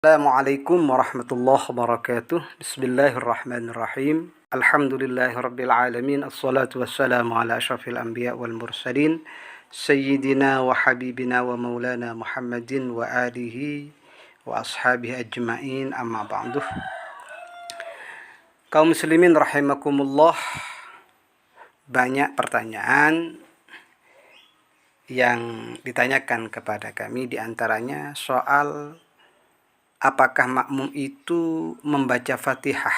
Assalamualaikum warahmatullahi wabarakatuh. Bismillahirrahmanirrahim. Alhamdulillahirabbil alamin. Assalatu wassalamu ala asyrafil anbiya wal mursalin sayyidina wa habibina wa maulana Muhammadin wa alihi wa ashabihi ajmain. Amma ba'du. Kaum muslimin rahimakumullah, banyak pertanyaan yang ditanyakan kepada kami, diantaranya soal apakah makmum itu membaca Fatihah,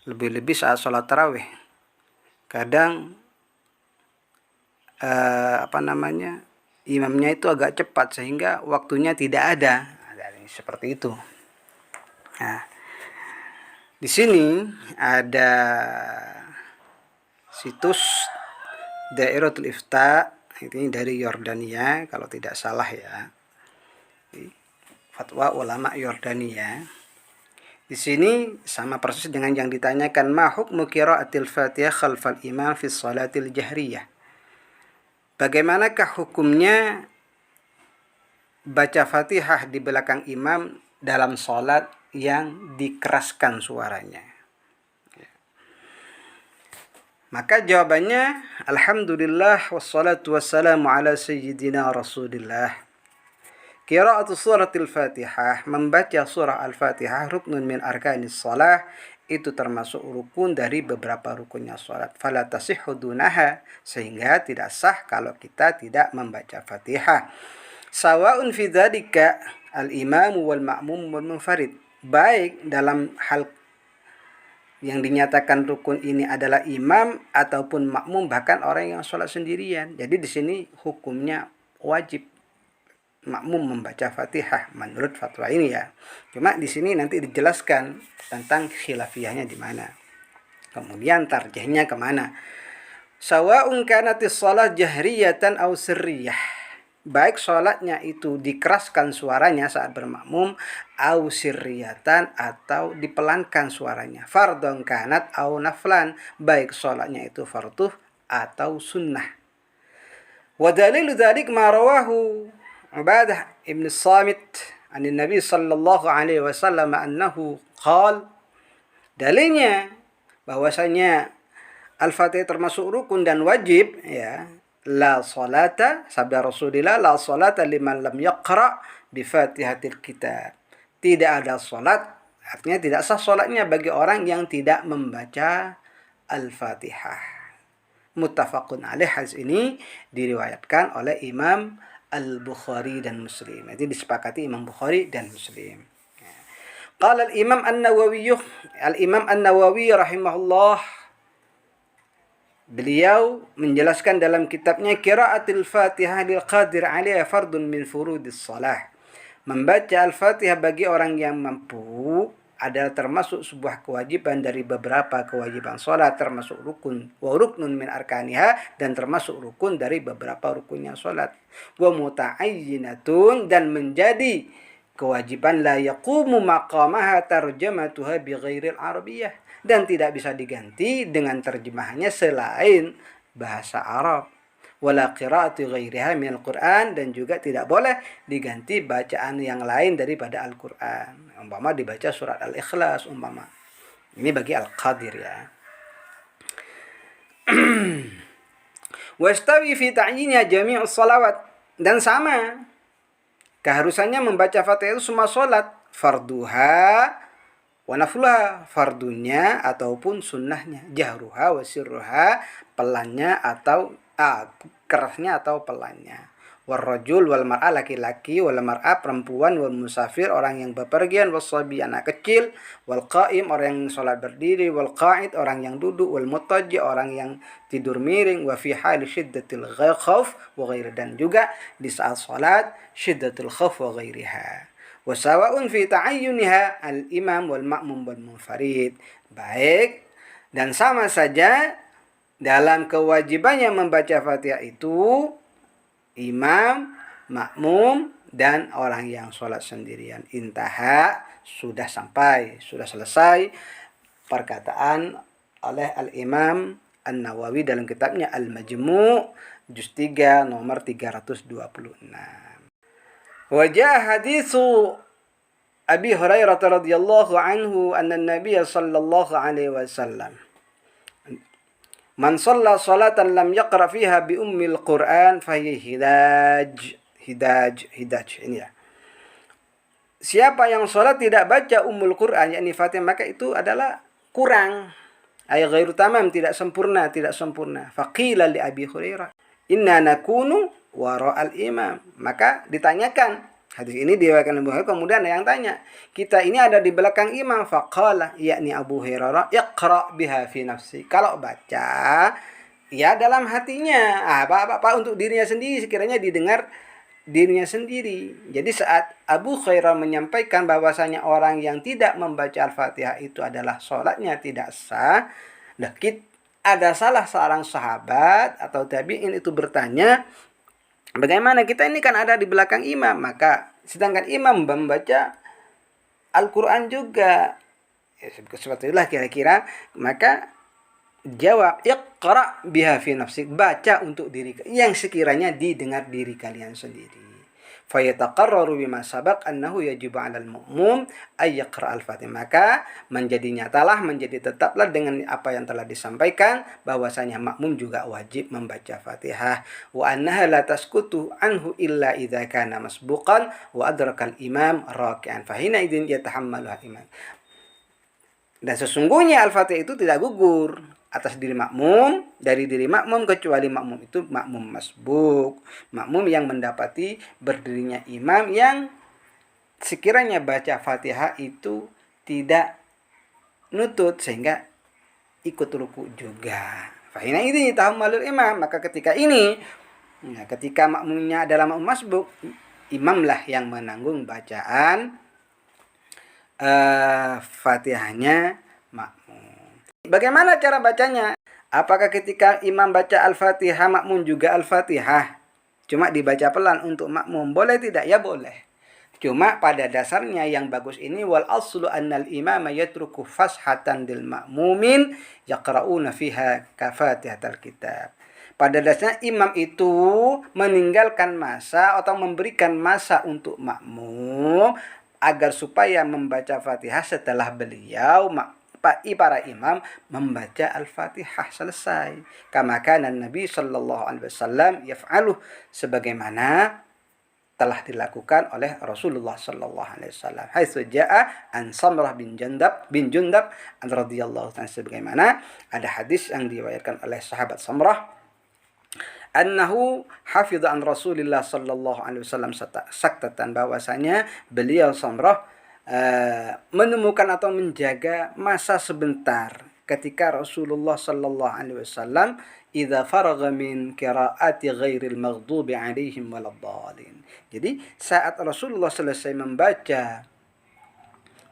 lebih-lebih saat sholat tarawih. Kadang imamnya itu agak cepat sehingga waktunya tidak ada. Seperti itu. Nah, di sini ada situs Dairatul Ifta, ini dari Yordania kalau tidak salah ya. Fatwa ulama Yordania. Di sini sama persis dengan yang ditanyakan, ma hukmu qiraatil Fatihah khalfal imam fi shalatil jahriyah. Bagaimanakah hukumnya baca Fatihah di belakang imam dalam salat yang dikeraskan suaranya? Maka jawabannya, alhamdulillah wassalatu wassalamu ala sayyidina Rasulillah. Qira'atu suratil Fatihah, membaca surah Al-Fatihah, ruknun min arkanis shalah, itu termasuk rukun dari beberapa rukunnya salat. Fala tasihhu dunaha, sehingga tidak sah kalau kita tidak membaca Fatihah. Sawa'un fi dzalika al-imam wal ma'mum wal munfarid. Baik dalam hal yang dinyatakan rukun ini adalah imam ataupun makmum, bahkan orang yang sholat sendirian. Jadi di sini hukumnya wajib makmum membaca Fatihah menurut fatwa ini ya. Cuma di sini nanti dijelaskan tentang khilafiyahnya di mana. Kemudian tarjihnya kemana. Sawa'un kanatis shalah jahriyatan aw sirriyah. Baik sholatnya itu dikeraskan suaranya saat bermakmum, aw sirriyatan atau dipelankan suaranya. Fardhon kanat aw naflan, baik sholatnya itu farduh atau sunnah. Wa dalilu dzalik ma rawahu Ubadah ibn Samit an Nabi sallallahu alaihi wasallam annahu qala, dalilnya bahwasanya Al-Fatihah termasuk rukun dan wajib ya. La salata, sabda Rasulullah, la salata liman lam yaqra bi Fatihatil Kitab. Tidak ada salat, artinya tidak sah salatnya bagi orang yang tidak membaca Al-Fatihah. Muttafaqun alaih. Hadis ini diriwayatkan oleh Imam Al-Bukhari dan Muslim. Jadi disepakati Imam Bukhari dan Muslim. Qala al-Imam An-Nawawi rahimahullah, beliau menjelaskan dalam kitabnya Qiraatul Fatihah lil qadir 'alaiha fardun min furudis shalah. Membaca Al-Fatihah bagi orang yang mampu adalah termasuk sebuah kewajiban dari beberapa kewajiban salat, termasuk rukun wa ruknun min arkaniha, dan termasuk rukun dari beberapa rukunnya salat. Wa muta'ayyinatun, dan menjadi kewajiban la yaqumu maqamaha tarjamatuha bi ghairil arabiyyah, dan tidak bisa diganti dengan terjemahannya selain bahasa Arab. Wala qira'atu ghairiha minal Qur'an, dan juga tidak boleh diganti bacaan yang lain daripada Al-Qur'an. Umpama dibaca surat Al-Ikhlas umpama. Ini bagi Al-Qadir ya. Wastawi fi ta'yinnya jami'us salawat, dan sama keharusannya membaca Fatihah itu semua salat, farduha wa nafluha, fardunya ataupun sunnahnya, jahruha wa sirruha, pelannya atau kerasnya atau pelannya. Warrajul wal mar'a, laki-laki, wal mar'a perempuan, wal musafir orang yang bepergian, wasabi anak kecil, wal qaim orang yang salat berdiri, wal qa'id orang yang duduk, wal muttaji orang yang tidur miring, wa fi hal syiddatil khauf wa ghairi, dan juga di saat salat syiddatul khauf wa ghairiha. Wa sawa'un fi ta'ayyuniha al imam wal ma'mum wal munfarid. Baik dan sama saja dalam kewajibannya membaca Fatihah itu imam, makmum, dan orang yang sholat sendirian. Intaha, sudah sampai, sudah selesai perkataan oleh Al-Imam An-Nawawi dalam kitabnya Al-Majmu' juz 3 nomor 326. Wajah hadisu Abi Hurairah radhiyallahu anhu anna Nabiy sallallahu alaihi wasallam man shalla salatan lam yaqra fiha bi ummil Qur'an fahiya hidaj ini ya. Siapa yang sholat tidak baca ummul Qur'an yakni Fatihah maka itu adalah kurang. Ay ghairu tamam, tidak sempurna. Faqila li Abi Hurairah inna nakunu wara'al imam. Maka ditanyakan, hadis ini diriwayatkan Abu Hurairah, kemudian ada yang tanya, kita ini ada di belakang imam. Faqala yakni Abu Hurairah iqra biha fi nafsi. Kalau baca ya dalam hatinya, apa untuk dirinya sendiri, sekiranya didengar dirinya sendiri. Jadi saat Abu Hurairah menyampaikan bahwasanya orang yang tidak membaca Al-Fatihah itu adalah sholatnya tidak sah. Nah, ada salah seorang sahabat atau tabi'in itu bertanya, bagaimana kita ini kan ada di belakang imam, maka sedangkan imam membaca Al-Quran juga. Ya, seperti itulah kira-kira. Maka jawab, iqra biha fi nafsik, baca untuk diri yang sekiranya didengar diri kalian sendiri. Fayataqarraru bima sabaq annahu yajibu 'alal mu'mum ay yaqra al-Fatihah. Maka menjadi tetaplah dengan apa yang telah disampaikan bahwasanya makmum juga wajib membaca Fatihah. Wa annaha la tasqutu anhu illa idza kana masbuqan wa adraka al-imam raki'an. Fa hina idzin yatahammalu al-imam. Dan sesungguhnya Al-Fatihah itu tidak gugur atas dari diri makmum kecuali makmum itu makmum masbuk, makmum yang mendapati berdirinya imam yang sekiranya baca Fatihah itu tidak nutut sehingga ikut ruku juga. Fahina ini tahammalul imam, maka ketika makmumnya adalah makmum masbuk, imamlah yang menanggung bacaan Fatihahnya makmum. Bagaimana cara bacanya? Apakah ketika imam baca Al-Fatihah makmum juga Al-Fatihah? Cuma dibaca pelan untuk makmum. Boleh tidak? Ya boleh. Cuma pada dasarnya yang bagus ini wal aslu annal imama yatruku fashatan lil ma'mumin yaqra'una fiha kafatihatal kitab. Pada dasarnya imam itu meninggalkan masa atau memberikan masa untuk makmum agar supaya membaca Fatihah setelah beliau para imam membaca Al-Fatihah selesai. Kama kana Nabi sallallahu alaihi wasallam yaf'aluh, sebagaimana telah dilakukan oleh Rasulullah sallallahu alaihi wasallam. Haitsu jaa an Samrah bin Jundab radhiyallahu ta'ala, sebagaimana ada hadis yang diriwayatkan oleh sahabat Samrah annahu hafidha an Rasulillah sallallahu alaihi wasallam saktatan, bahwasanya beliau Samrah menemukan atau menjaga masa sebentar ketika Rasulullah sallallahu alaihi wasallam idza faragha min qiraati ghairil maghdubi alaihim waladdallin. Jadi saat Rasulullah selesai membaca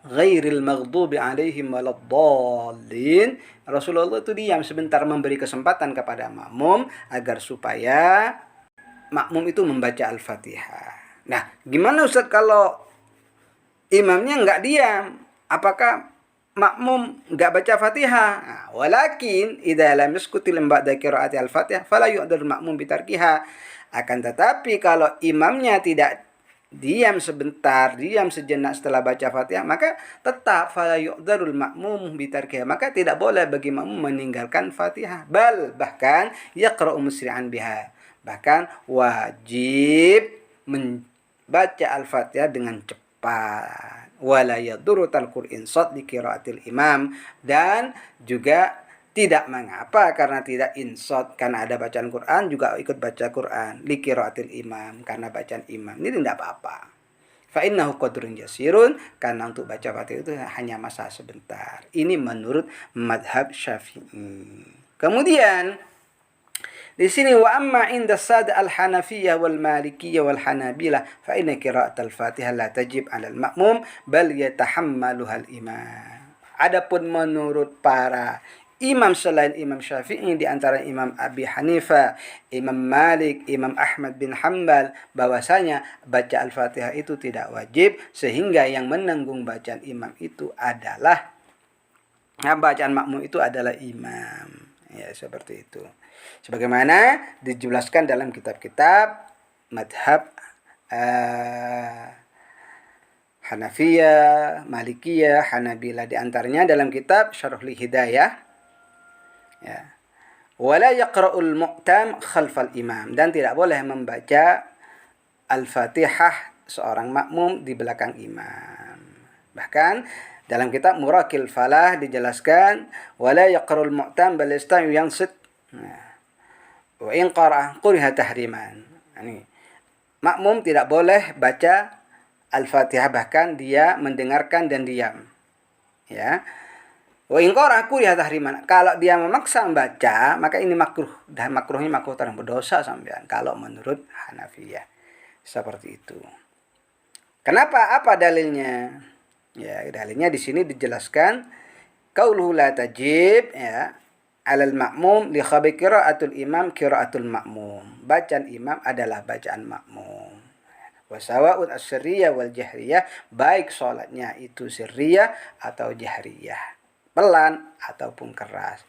ghairil maghdubi alaihim waladdallin, Rasulullah itu diam sebentar memberi kesempatan kepada makmum agar supaya makmum itu membaca Al-Fatihah. Nah, gimana Ustaz kalau imamnya enggak diam? Apakah makmum enggak baca Fatihah? Nah, walakin idza lam yaskutil ba'da qiraati Al-Fatihah fala yu'dhar makmum bitarkiha. Akan tetapi kalau imamnya tidak diam sejenak setelah baca Fatihah, maka tetap fala yu'dzarul ma'mum bitarkiha, maka tidak boleh bagi makmum meninggalkan Fatihah. Bahkan yaqra'u musri'an biha, bahkan wajib membaca Al-Fatihah dengan cepat. Wala yadurru talqul insat li qiraatil imam, dan juga tidak mengapa karena tidak insot, karena ada bacaan Quran juga ikut baca Quran, li qiraatil imam, karena bacaan imam ini tidak apa-apa. Fa innahu qadrun yasirun, karena untuk baca Fatihah itu hanya masa sebentar. Ini menurut madhab Syafi'i. Kemudian di sini wa amma inda sad al-Hanafiyyah wal Malikiyyah wal Hanabilah fa inna qiraatal Fatihah la tajib 'alal ma'mum bal yatahammaluha al-imam. Adapun menurut para imam selain Imam Syafi'i, di antara Imam Abi Hanifah, Imam Malik, Imam Ahmad bin Hanbal, bahwasanya baca Al-Fatihah itu tidak wajib, sehingga yang menanggung bacaan imam itu adalah bacaan makmum itu adalah imam. Ya, seperti itu. Sebagaimana dijelaskan dalam kitab-kitab madhab Hanafiyah, Malikiyah, Hanabilah, di antaranya dalam kitab Syarhul Hidayah, ya. Wala yaqra'ul mu'tam khalfal imam, dan tidak boleh membaca Al-Fatihah seorang makmum di belakang imam. Bahkan dalam kitab Murakil Falah dijelaskan wala yaqra'ul mu'tam bal yastami yansit wa in qara'a quriha tahriman. Ini makmum tidak boleh baca Al-Fatihah, bahkan dia mendengarkan dan diam. Ya. Wa in qara'a quriha tahriman. Kalau dia memaksa membaca, maka ini makruh. Dan makruhnya makruh terang berdosa sampean kalau menurut Hanafiyah. Seperti itu. Kenapa? Apa dalilnya? Ya, dalilnya di sini dijelaskan qauluhu la tajib, ya, 'alal ma'mum li khabi qira'atul imam qira'atul ma'mum. Bacaan imam adalah bacaan makmum. Wa sawa'un as-sirriyah wal jahriyah, baik salatnya itu sirriyah atau jahriyah, pelan ataupun keras.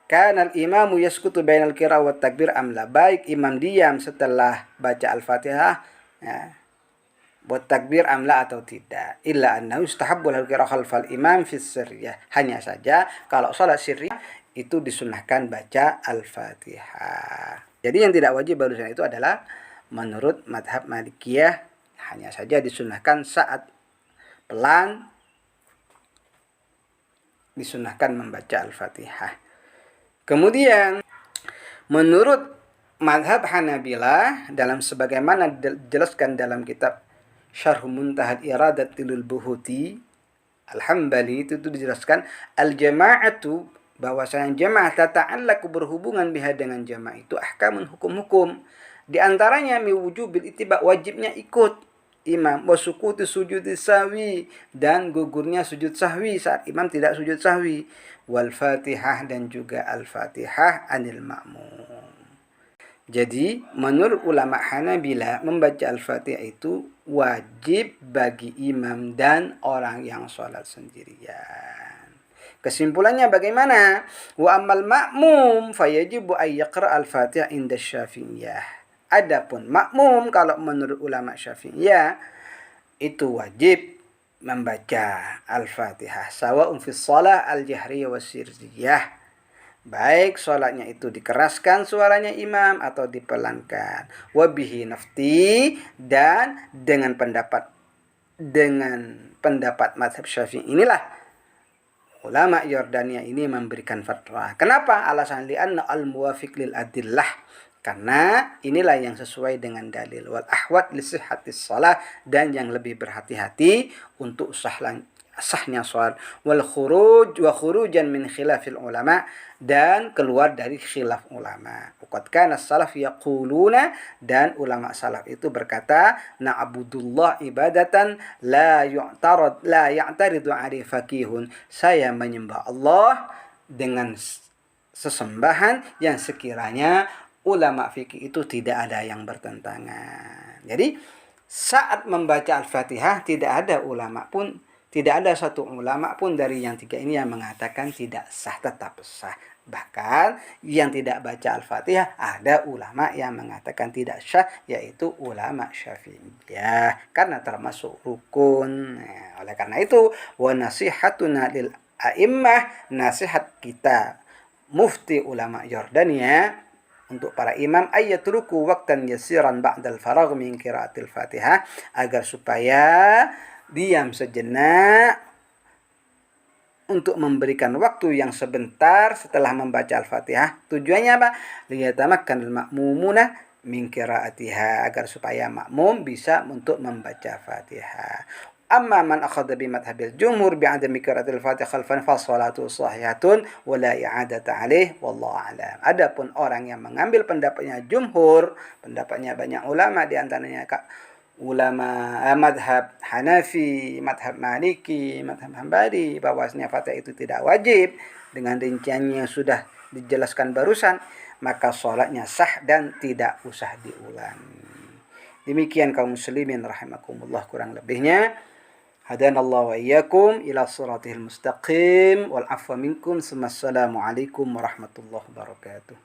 Kana al-imamu yaskutu bainal qira'ah wat takbir amla, baik imam diam setelah baca Al-Fatihah, ya, buat takbir amla atau tidak. Illa annahu yustahabbu al-qira'ah khalfal imam fi sirriyah. Hanya saja kalau salat sirriyah itu disunahkan baca Al-Fatihah. Jadi yang tidak wajib barusan itu adalah menurut madhab Malikiyah, hanya saja disunahkan saat pelan disunahkan membaca Al-Fatihah. Kemudian menurut madhab Hanabilah, dalam sebagaimana dijelaskan dalam kitab Syarh Muntahal Iradatil Buhuti Al-Hambali, itu dijelaskan al-jama'atu, bahwasanya jamaah tata'allaku berhubungan biha dengan jamaah itu ahkamun, hukum-hukum. Di antaranya miwujubil ittiba, wajibnya ikut imam, wasukuti sujud sahwi, dan gugurnya sujud sahwi saat imam tidak sujud sahwi, wal fatihah, dan juga al-fatihah anil ma'mum. Jadi menurut ulama Hanabila, membaca Al-Fatihah itu wajib bagi imam dan orang yang sholat sendirian. Kesimpulannya bagaimana? Wa ammal ma'mum fayajibu ay yaqra al-Fatihah inda Syafi'iyah. Adapun makmum kalau menurut ulama Syafi'iyah itu wajib membaca Al-Fatihah sawa'un fi shalah al-jahriyah was sirriyah. Baik sholatnya itu dikeraskan suaranya imam atau dipelankan. Wabihi nafti, dan dengan pendapat mazhab Syafi'i inilah ulama Yordania ini memberikan fatwa. Kenapa? Alasan li'anna al-muwafiq lil adillah, karena inilah yang sesuai dengan dalil. Wal ahwat li sihhatis shalah, dan yang lebih berhati-hati untuk sahnya sholat. Wal khurujan min khilafil ulama, dan keluar dari khilaf ulama. Waqad kana salaf yaquluna, dan ulama salaf itu berkata, na'budullah ibadatan la ya'taridu 'alaihi faqihun. Saya menyembah Allah dengan sesembahan yang sekiranya ulama fikih itu tidak ada yang bertentangan. Jadi saat membaca Al-Fatihah tidak ada satu ulama pun dari yang tiga ini yang mengatakan tidak sah, tetap sah. Bahkan yang tidak baca Al-Fatihah ada ulama yang mengatakan tidak sah, yaitu ulama Syafi'iyah, karena termasuk rukun. Nah, oleh karena itu, wa nasihatuna lil a'immah, nasihat kita mufti ulama Yordania untuk para imam, ayatruku waktan yasiran ba'dal faragh min qiraatil Fatihah, agar supaya diam sejenak untuk memberikan waktu yang sebentar setelah membaca Al-Fatihah. Tujuannya apa? Liyatamakkanul ma'mumuna min qiraatiha, agar supaya makmum bisa untuk membaca Fatihah. Amma man akhadha bi madhhabil jumhur bi 'adami qiraatil Fatihah khalfan fa shalatu sahihatun wa la i'adata 'alaih wallahu a'lam. Adapun orang yang mengambil pendapatnya jumhur, pendapatnya banyak ulama, di antaranya ulama madhab Hanafi, madhab Maliki, madhab Hambali, bahwasanya Fatihah itu tidak wajib dengan rinciannya sudah dijelaskan barusan, maka sholatnya sah dan tidak usah diulang. Demikian kaum muslimin rahimakumullah, kurang lebihnya. Hadanallahu wa iyyakum ila siratil mustaqim wal afwa minkum. Assalamualaikum warahmatullahi wabarakatuh.